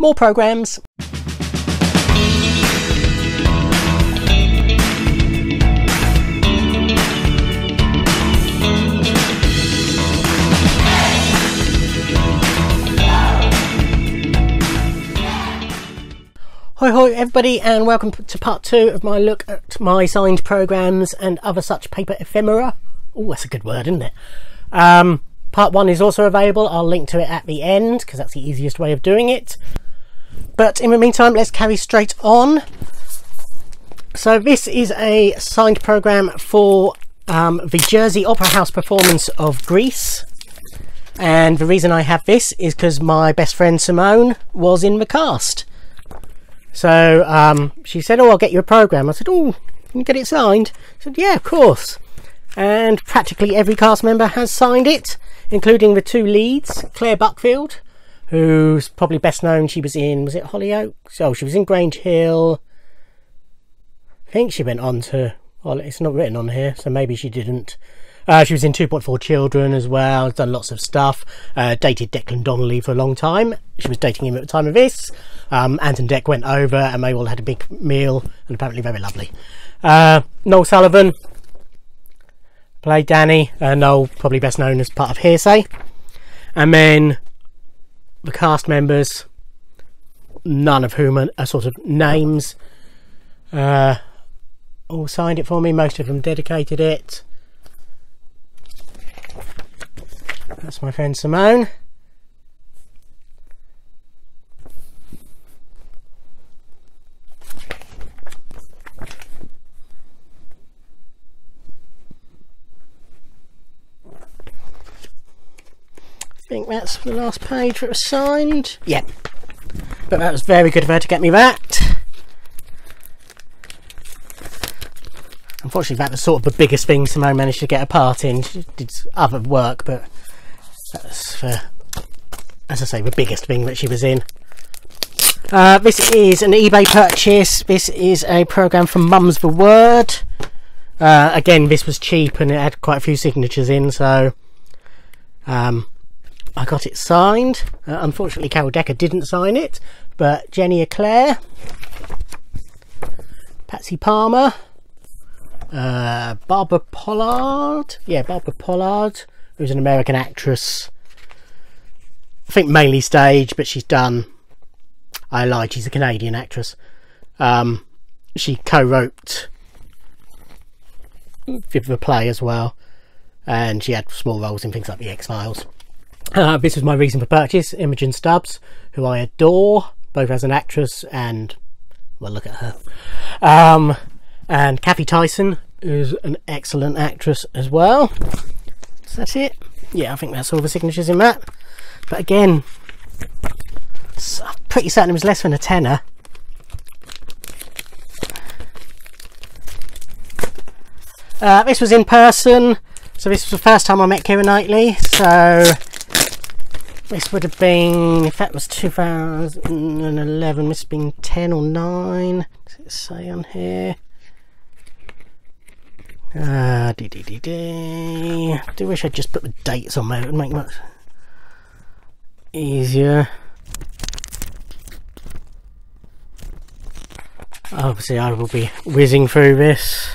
more programmes. Hi everybody, and welcome to part 2 of my look at my signed programmes and other such paper ephemera. Oh, that's a good word, isn't it? Part 1 is also available. I'll link to it at the end because that's the easiest way of doing it. But in the meantime, let's carry straight on. So this is a signed programme for the Jersey Opera House performance of Grease. And the reason I have this is because my best friend Simone was in the cast. So she said, oh, I'll get you a programme. I said, oh, can you get it signed? I said, yeah, of course. And practically every cast member has signed it, including the 2 leads, Claire Buckfield, who's probably best known. She was in, was it Hollyoaks? Oh, she was in Grange Hill. I think she went on to, well, it's not written on here, so maybe she didn't. She was in 2.4 Children as well, done lots of stuff, dated Declan Donnelly for a long time. She was dating him at the time of this. Ant and Dec went over and they all had a big meal, and apparently very lovely. Noel Sullivan played Danny, Noel probably best known as part of Hearsay. And then the cast members, none of whom are sort of names, all signed it for me. Most of them dedicated it. That's my friend Simone. I think that's the last page that was signed. Yep. But that was very good of her to get me that. Unfortunately, that was sort of the biggest thing Simone managed to get a part in. She did other work, but that's, as I say, the biggest thing that she was in. This is an eBay purchase. This is a programme from Mum's the Word. Again, this was cheap and it had quite a few signatures in, so I got it signed. Unfortunately, Carol Decker didn't sign it, but Jenny Eclair, Patsy Palmer, Barbara Pollard. Yeah, Barbara Pollard, who's an American actress. I think mainly stage, but she's done... I lied, she's a Canadian actress. She co-wrote the play as well, and she had small roles in things like The X-Files. This was my reason for purchase. Imogen Stubbs, who I adore, both as an actress and... well, look at her. And Kathy Tyson, who's an excellent actress as well. Is that it? Yeah, I think that's all the signatures in that. But again, I'm pretty certain it was less than a tenner. This was in person, so this was the first time I met Keira Knightley. So this would have been, if that was 2011, this would have been 10 or 9. Does it say on here? Do wish I'd just put the dates on there. It would make much easier. Obviously I will be whizzing through this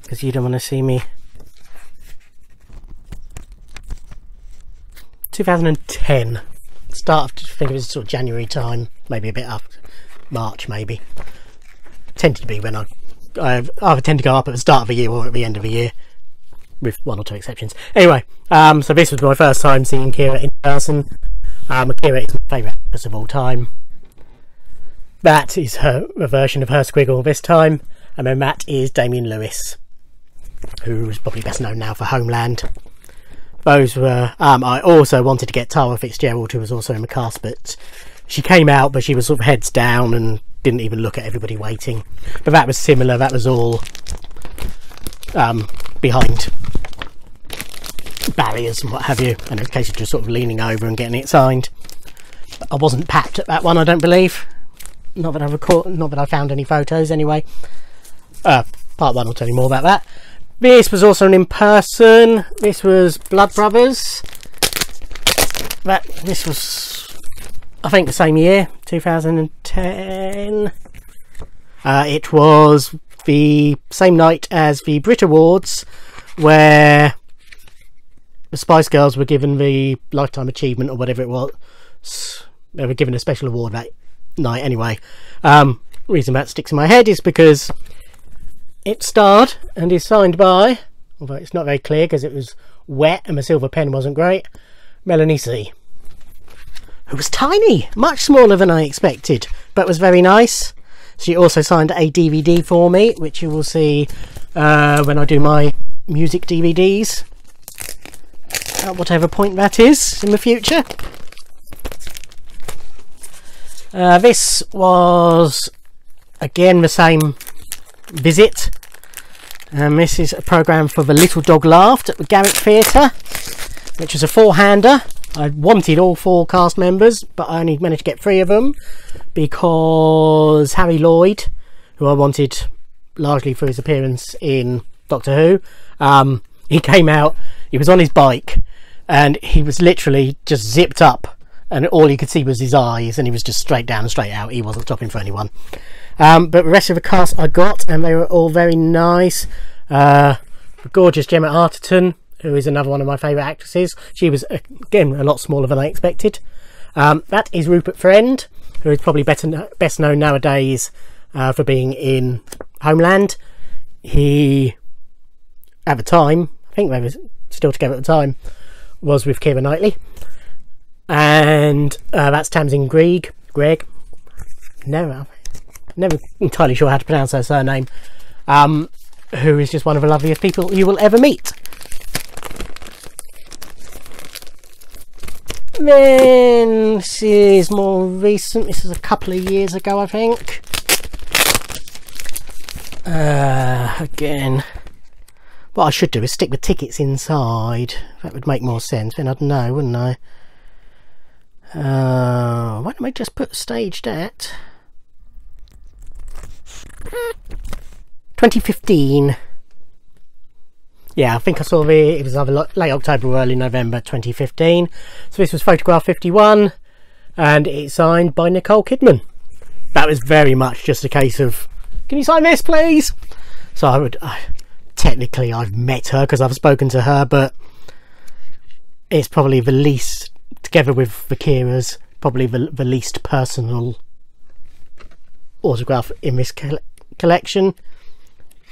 because you don't want to see me. 2010. Start of, I think it was sort of January time, maybe a bit after March, maybe. Tended to be when I either tend to go up at the start of the year or at the end of the year, with 1 or 2 exceptions. Anyway, so this was my first time seeing Keira in person. Keira is my favourite actress of all time. That is a version of her squiggle this time, and then that is Damian Lewis, who's probably best known now for Homeland. Those were... I also wanted to get Tara Fitzgerald, who was also in the cast, but she came out, but she was sort of heads down and didn't even look at everybody waiting. But that was similar. That was all behind barriers and what have you, and in case of just sort of leaning over and getting it signed. But I wasn't papped at that one, I don't believe. Not that I recall, not that I found any photos anyway. Part 1 will tell you more about that. This was also an in-person. This was Blood Brothers. This was I think the same year, 2010. It was the same night as the Brit Awards, where the Spice Girls were given the Lifetime Achievement or whatever it was. They were given a special award that night anyway. Reason that sticks in my head is because it starred and is signed by, although it's not very clear because it was wet and my silver pen wasn't great, Melanie C, who was tiny, much smaller than I expected, but was very nice. She also signed a DVD for me, which you will see when I do my music DVDs at whatever point that is in the future. This was again the same visit. This is a programme for The Little Dog Laughed at the Garrick Theatre, which was a four-hander. I wanted all 4 cast members, but I only managed to get 3 of them because Harry Lloyd, who I wanted largely for his appearance in Doctor Who, he came out, he was on his bike and he was literally just zipped up and all you could see was his eyes and he was just straight down and straight out. He wasn't stopping for anyone. But the rest of the cast I got, and they were all very nice. Gorgeous Gemma Arterton, who is another one of my favourite actresses. She was, again, a lot smaller than I expected. That is Rupert Friend, who is probably best known nowadays for being in Homeland. He, at the time, I think they were still together at the time, was with Keira Knightley. And that's Tamsin Greig. Never entirely sure how to pronounce her surname. Who is just one of the loveliest people you will ever meet. Then this is more recent. This is a couple of years ago, I think. Again, what I should do is stick the tickets inside. That would make more sense. Then I'd know, wouldn't I? Why don't I just put staged at 2015. Yeah, I think I saw it was either late October or early November 2015. So this was photograph 51 and it's signed by Nicole Kidman. That was very much just a case of, can you sign this please? So technically I've met her because I've spoken to her, but it's probably the least, together with the Keira's, probably the least personal autograph in this collection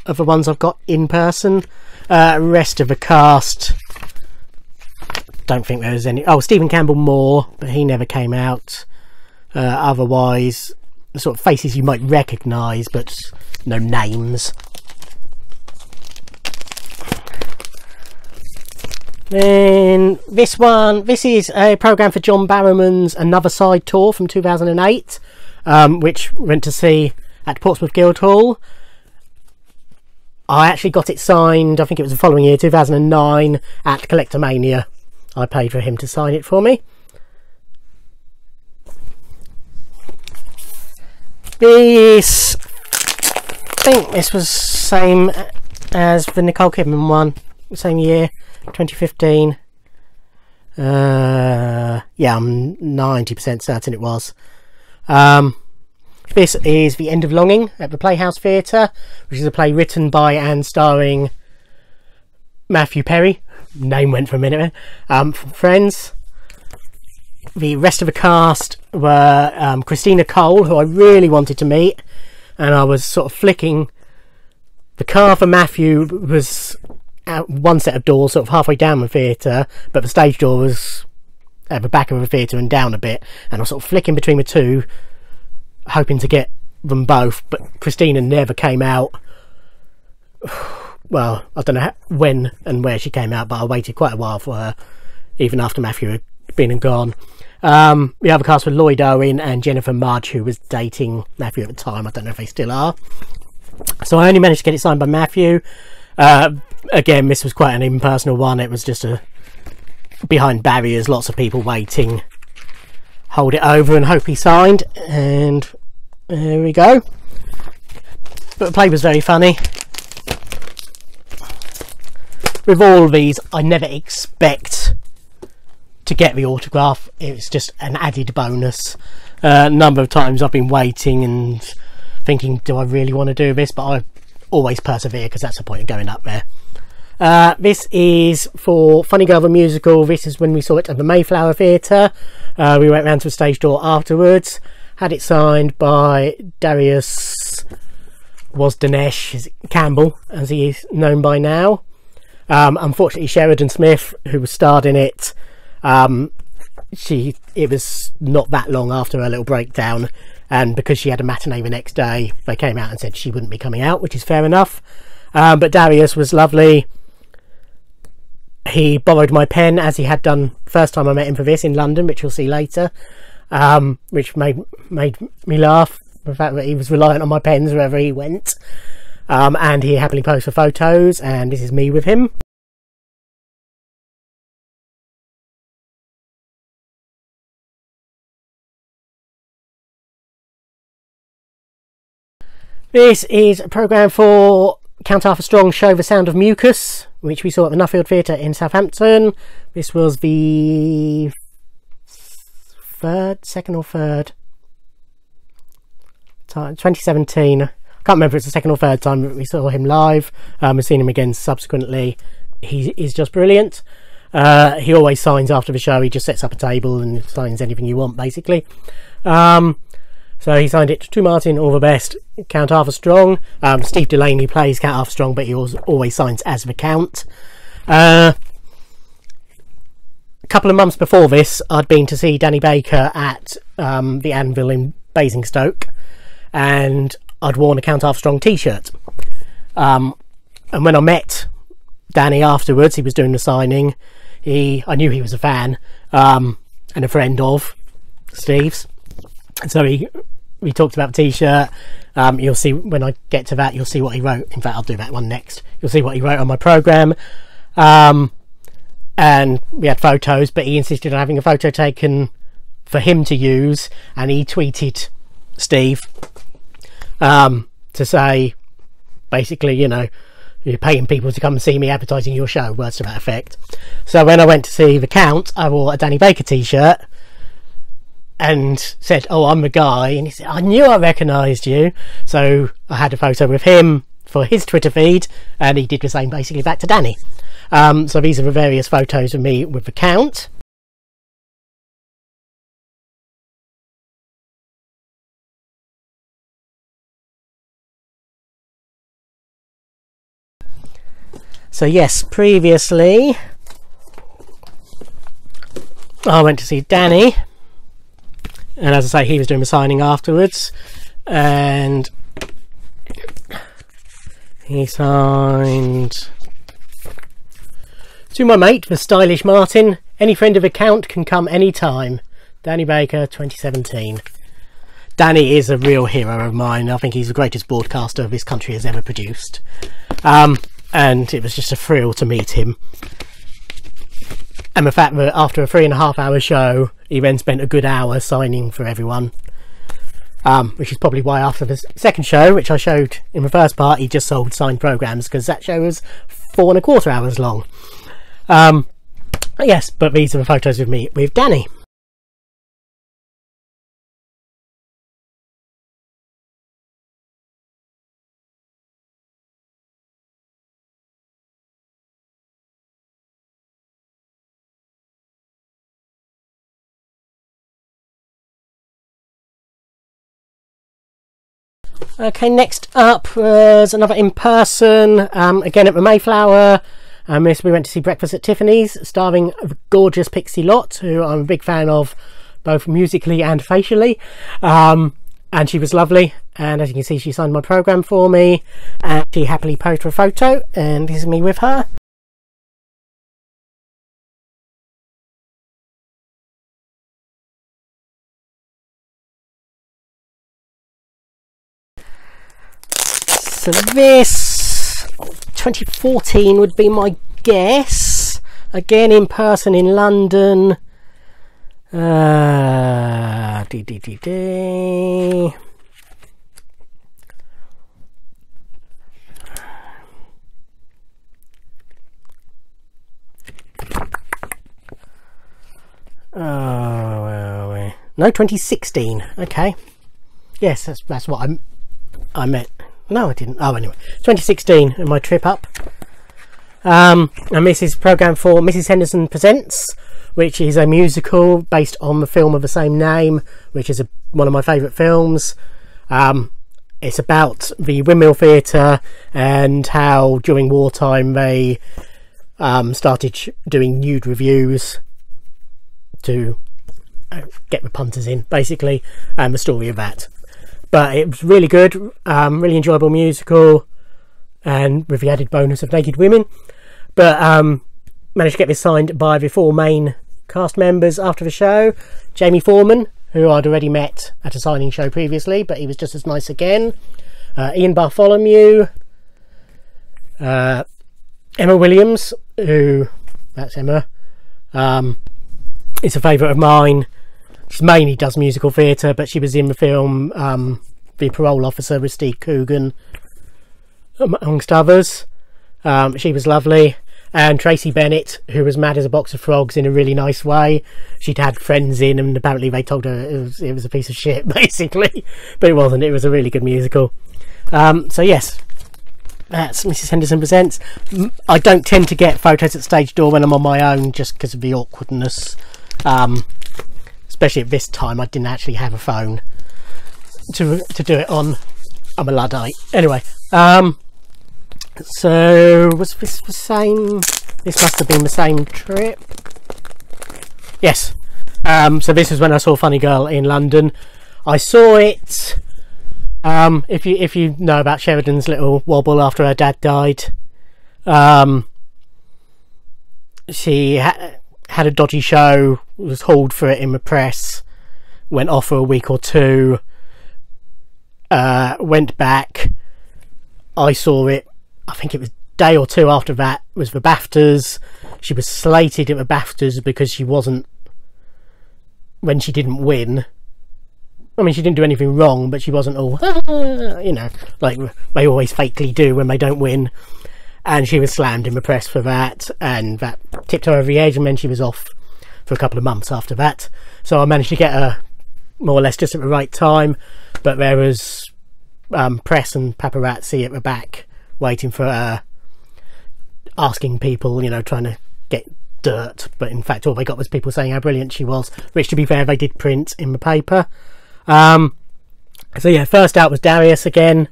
of the ones I've got in person. Rest of the cast, don't think there was any. Oh, Stephen Campbell Moore, but he never came out. Otherwise, the sort of faces you might recognise, but no names. Then this is a programme for John Barrowman's Another Side tour from 2008, which went to see at Portsmouth Guildhall. I actually got it signed, I think it was the following year, 2009, at Collectomania. I paid for him to sign it for me. This, I think this was same as the Nicole Kidman one, same year, 2015. Yeah, I'm 90% certain it was. This is The End of Longing at the Playhouse Theatre, which is a play written by and starring Matthew Perry. Name went for a minute. Friends. The rest of the cast were Christina Cole, who I really wanted to meet, and I was sort of flicking. The car for Matthew was at one set of doors, sort of halfway down the theatre, but the stage door was at the back of the theatre and down a bit, and I was sort of flicking between the two, hoping to get them both, but Christina never came out. Well, I don't know when and where she came out, but I waited quite a while for her, even after Matthew had been and gone. The other cast were Lloyd Owen and Jennifer Mudge, who was dating Matthew at the time. I don't know if they still are. So I only managed to get it signed by Matthew. Again, this was quite an impersonal one. It was just a behind barriers, lots of people waiting. Hold it over and hope he signed, and there we go. But the play was very funny. With all of these, I never expect to get the autograph. It's just an added bonus. A number of times I've been waiting and thinking, do I really want to do this? But I always persevere, because that's the point of going up there. This is for Funny Girl the Musical. This is when we saw it at the Mayflower Theatre. We went round to the stage door afterwards. Had it signed by Darius Danesh Campbell, as he is known by now. Unfortunately, Sheridan Smith, who was starred in it, it was not that long after her little breakdown, and because she had a matinee the next day, they came out and said she wouldn't be coming out, which is fair enough. But Darius was lovely. He borrowed my pen, as he had done first time I met him for this in London, which you'll see later, which made me laugh, the fact that he was reliant on my pens wherever he went. And he happily posed for photos, and this is me with him. This is a programme for Count Arthur Strong's show The Sound of Mucus, which we saw at the Nuffield Theatre in Southampton. This was the second or third time, 2017. I can't remember if it's the second or third time that we saw him live. We've seen him again subsequently. He is just brilliant. He always signs after the show. He just sets up a table and signs anything you want, basically. So he signed it to Martin, all the best, Count Arthur Strong. Steve Delaney plays Count Arthur Strong, but he always signs as the Count. A couple of months before this, I'd been to see Danny Baker at the Anvil in Basingstoke, and I'd worn a Count Arthur Strong t-shirt. And when I met Danny afterwards, he was doing the signing. I knew he was a fan and a friend of Steve's. And so we talked about the t-shirt. You'll see when I get to that, you'll see what he wrote. In fact, I'll do that one next. You'll see what he wrote on my programme. And we had photos, but he insisted on having a photo taken for him to use, and he tweeted Steve to say, basically, you know, you're paying people to come and see me advertising your show, words to that effect. So when I went to see the Count, I wore a Danny Baker t-shirt and said, oh, I'm the guy, and he said, I knew I recognised you. So I had a photo with him for his Twitter feed, and he did the same basically back to Danny. So these are the various photos of me with the Count. So yes, previously I went to see Danny, and as I say, he was doing the signing afterwards, and he signed to my mate, the stylish Martin, any friend of a Count can come anytime. Danny Baker, 2017. Danny is a real hero of mine. I think he's the greatest broadcaster this country has ever produced. And it was just a thrill to meet him. And the fact that after a 3.5 hour show, he then spent a good hour signing for everyone. Which is probably why after the second show, which I showed in the first part, he just sold signed programmes, because that show was 4.25 hours long. Yes, but these are the photos of me with Danny. Okay, next up was another in-person, again at the Mayflower. This we went to see Breakfast at Tiffany's, starring the gorgeous Pixie Lott, who I'm a big fan of, both musically and facially. And she was lovely, and as you can see, she signed my programme for me, and she happily posed for a photo, and this is me with her. So this 2014 would be my guess. Again in person in London. No, 2016. Okay. Yes, that's what I meant. No, I didn't. Oh, anyway, 2016 in my trip up. And this is program for Mrs. Henderson Presents, which is a musical based on the film of the same name, which is one of my favourite films. It's about the Windmill Theatre and how during wartime they started doing nude reviews to get the punters in, basically, and the story of that. But it was really good, really enjoyable musical, and with the added bonus of naked women. But managed to get this signed by the 4 main cast members after the show. Jamie Foreman, who I'd already met at a signing show previously, but he was just as nice again. Ian Bartholomew, Emma Williams, that's Emma, is a favourite of mine. She mainly does musical theatre, but she was in the film The Parole Officer with Steve Coogan, amongst others. She was lovely. And Tracy Bennett, who was mad as a box of frogs in a really nice way. She'd had friends in, and apparently they told her it was a piece of shit, basically. But it wasn't. It was a really good musical. So yes, that's Mrs. Henderson Presents. I don't tend to get photos at stage door when I'm on my own, just because of the awkwardness. Especially at this time, I didn't actually have a phone to do it on. I'm a Luddite. Anyway, so was this the same? This must have been the same trip. Yes. So this was when I saw Funny Girl in London. I saw it. If you know about Sheridan's little wobble after her dad died, she had a dodgy show, was hauled for it in the press, went off for a week or two, went back. I saw it, I think it was a day or two after that, was the BAFTAs. She was slated at the BAFTAs because she wasn't, when she didn't win, I mean, she didn't do anything wrong, but she wasn't all, you know, like they always fakely do when they don't win. And she was slammed in the press for that, and that tipped her over the edge, and then she was off for a couple of months after that. So I managed to get her more or less just at the right time, but there was press and paparazzi at the back waiting for her, asking people, you know, trying to get dirt, but in fact all they got was people saying how brilliant she was, which, to be fair, they did print in the paper. So yeah, first out was Darius again,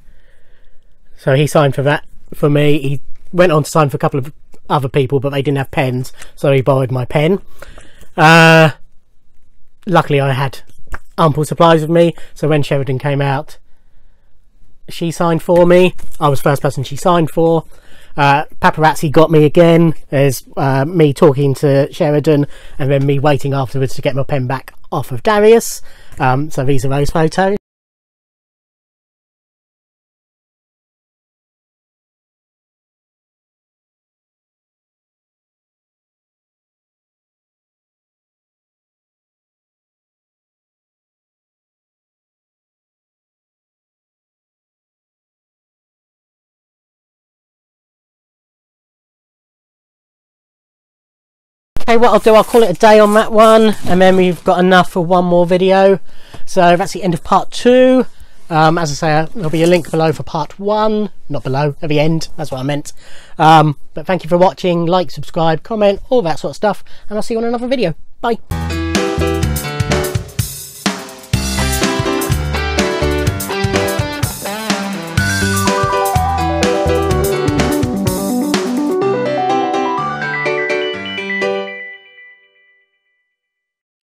so he signed for that for me. He went on to sign for a couple of other people, but they didn't have pens, so he borrowed my pen. Luckily I had ample supplies with me, so when Sheridan came out, she signed for me. I was the first person she signed for. Paparazzi got me again. There's me talking to Sheridan, and then me waiting afterwards to get my pen back off of Darius. So these are those photos. Okay, what I'll do, I'll call it a day on that one, and then we've got enough for one more video. So that's the end of part 2. As I say, there'll be a link below for part 1. Not below, at the end, that's what I meant. But thank you for watching. Like, subscribe, comment, all that sort of stuff, and I'll see you on another video. Bye.